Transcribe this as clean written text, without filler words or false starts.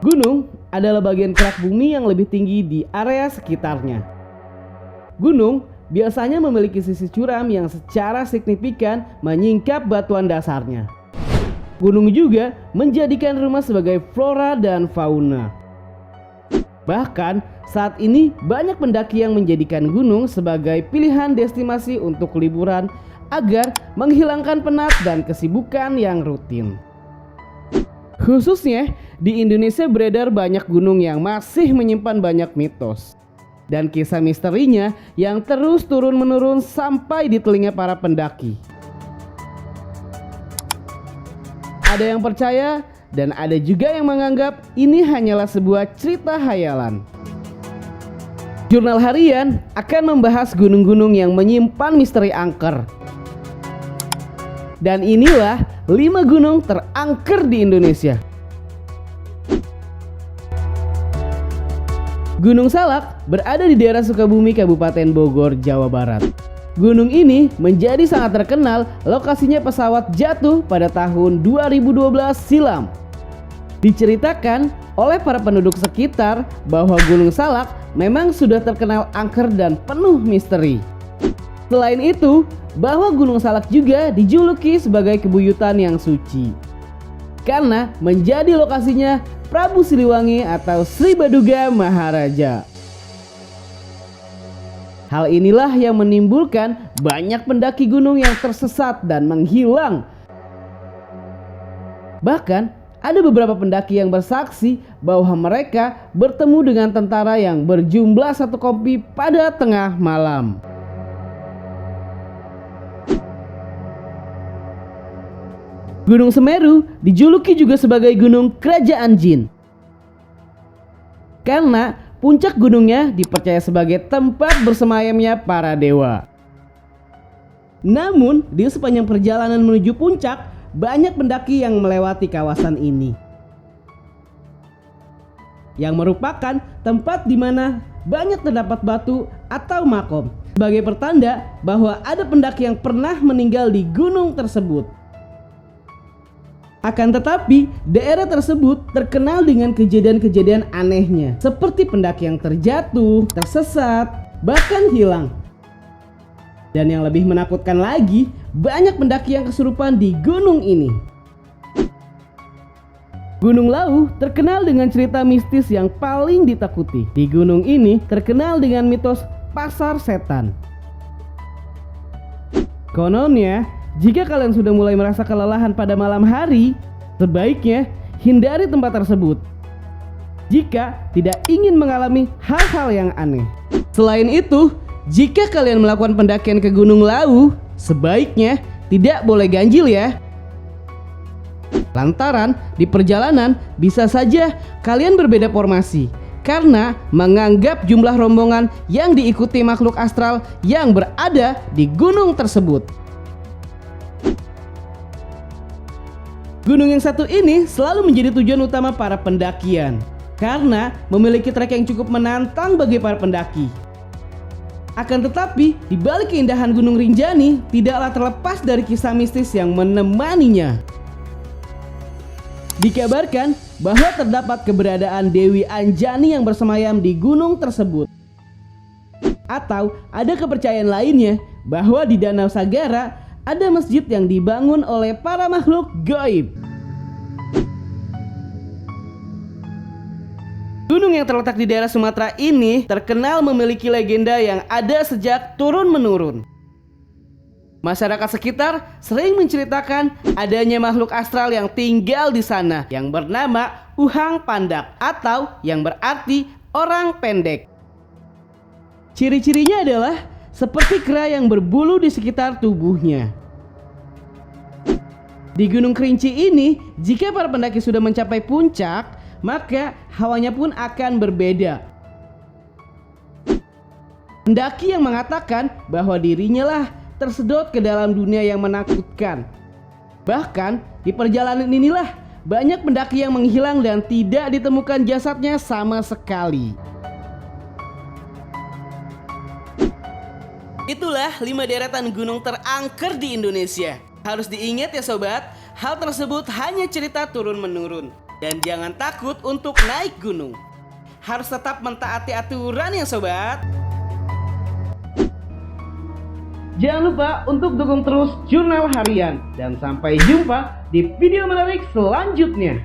Gunung adalah bagian kerak bumi yang lebih tinggi di area sekitarnya. Gunung biasanya memiliki sisi curam yang secara signifikan menyingkap batuan dasarnya. Gunung juga menjadikan rumah sebagai flora dan fauna. Bahkan saat ini banyak pendaki yang menjadikan gunung sebagai pilihan destinasi untuk liburan agar menghilangkan penat dan kesibukan yang rutin. Khususnya di Indonesia beredar banyak gunung yang masih menyimpan banyak mitos dan kisah misterinya yang terus turun-menurun sampai di telinga para pendaki. Ada yang percaya dan ada juga yang menganggap ini hanyalah sebuah cerita hayalan. Jurnal harian akan membahas gunung-gunung yang menyimpan misteri angker. Dan inilah 5 gunung terangker di Indonesia. Gunung Salak berada di daerah Sukabumi, Kabupaten Bogor, Jawa Barat. Gunung ini menjadi sangat terkenal lokasinya pesawat jatuh pada tahun 2012 silam. Diceritakan oleh para penduduk sekitar bahwa Gunung Salak memang sudah terkenal angker dan penuh misteri. Selain itu, bahwa Gunung Salak juga dijuluki sebagai kebuyutan yang suci karena menjadi lokasinya Prabu Siliwangi atau Sri Baduga Maharaja. Hal inilah yang menimbulkan banyak pendaki gunung yang tersesat dan menghilang. Bahkan ada beberapa pendaki yang bersaksi bahwa mereka bertemu dengan tentara yang berjumlah 1 kompi pada tengah malam. Gunung Semeru dijuluki juga sebagai Gunung Kerajaan Jin karena puncak gunungnya dipercaya sebagai tempat bersemayamnya para dewa. Namun di sepanjang perjalanan menuju puncak, banyak pendaki yang melewati kawasan ini, yang merupakan tempat di mana banyak terdapat batu atau makom sebagai pertanda bahwa ada pendaki yang pernah meninggal di gunung tersebut. Akan tetapi, daerah tersebut terkenal dengan kejadian-kejadian anehnya, seperti pendaki yang terjatuh, tersesat, bahkan hilang. Dan yang lebih menakutkan lagi, banyak pendaki yang kesurupan di gunung ini. Gunung Lawu terkenal dengan cerita mistis yang paling ditakuti. Di gunung ini terkenal dengan mitos pasar setan. Kononnya, jika kalian sudah mulai merasa kelelahan pada malam hari, sebaiknya hindari tempat tersebut jika tidak ingin mengalami hal-hal yang aneh. Selain itu, jika kalian melakukan pendakian ke Gunung Lawu, sebaiknya tidak boleh ganjil ya. Lantaran di perjalanan bisa saja kalian berbeda formasi karena menganggap jumlah rombongan yang diikuti makhluk astral yang berada di gunung tersebut. Gunung yang satu ini selalu menjadi tujuan utama para pendakian karena memiliki trek yang cukup menantang bagi para pendaki. Akan tetapi, di balik keindahan Gunung Rinjani tidaklah terlepas dari kisah mistis yang menemaninya. Dikabarkan bahwa terdapat keberadaan Dewi Anjani yang bersemayam di gunung tersebut. Atau ada kepercayaan lainnya bahwa di Danau Sagara ada masjid yang dibangun oleh para makhluk gaib. Gunung yang terletak di daerah Sumatera ini terkenal memiliki legenda yang ada sejak turun-menurun. Masyarakat sekitar sering menceritakan adanya makhluk astral yang tinggal di sana yang bernama Uhang Pandak atau yang berarti orang pendek. Ciri-cirinya adalah seperti kera yang berbulu di sekitar tubuhnya. Di Gunung Kerinci ini, jika para pendaki sudah mencapai puncak, maka hawanya pun akan berbeda. Pendaki yang mengatakan bahwa dirinya lah tersedot ke dalam dunia yang menakutkan. Bahkan di perjalanan inilah banyak pendaki yang menghilang dan tidak ditemukan jasadnya sama sekali. Itulah 5 deretan gunung terangker di Indonesia. Harus diingat ya sobat, hal tersebut hanya cerita turun-menurun. Dan jangan takut untuk naik gunung. Harus tetap mentaati aturan ya sobat. Jangan lupa untuk dukung terus Jurnal Harian. Dan sampai jumpa di video menarik selanjutnya.